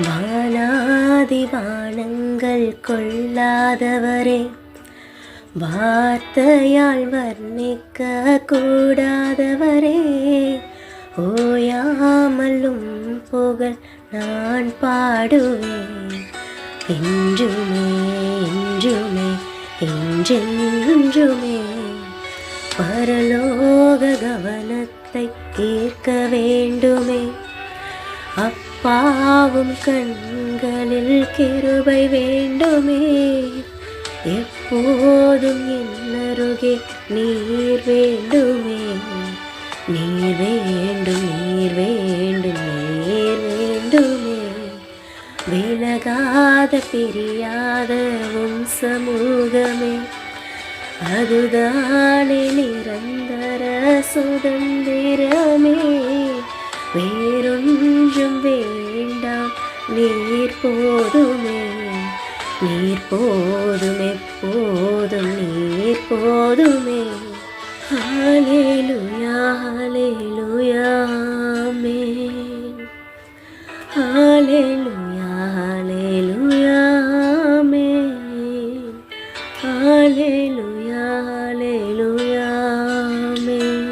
வானாதிவானங்கள் கொள்ளாதவரே, வார்த்தையால் வர்ணிக்க கூடாதவரே, ஓயாமலும் புகழ் நான் பாடுவேன். என்றுமே என்றுமே என்றென்றுமே பரலோக கவனத்தை ஈர்க்க வேண்டுமே. அப்பாவும் கண்களில் கிருபை வேண்டுமே. எப்போதும் என்னருகே நீர் வேண்டுமே. நீர் வேண்டும், நீர் வேண்டும், நீர் வேண்டுமே. விலகாத பிரியாத உம் சமூகமே, அதுதானே நிரந்தர சுதந்திரமே. வேறொன்றும் வேண்டாம், நீர் போதுமே. நீர் போதும், எப்போதும் நீர் போதுமே. ஹல்லேலூயா ஹல்லேலூயா ஆமென். ஹல்லேலூயா ஹல்லேலூயா ஆமென். ஹல்லேலூயா ஹல்லேலூயா ஆமென்.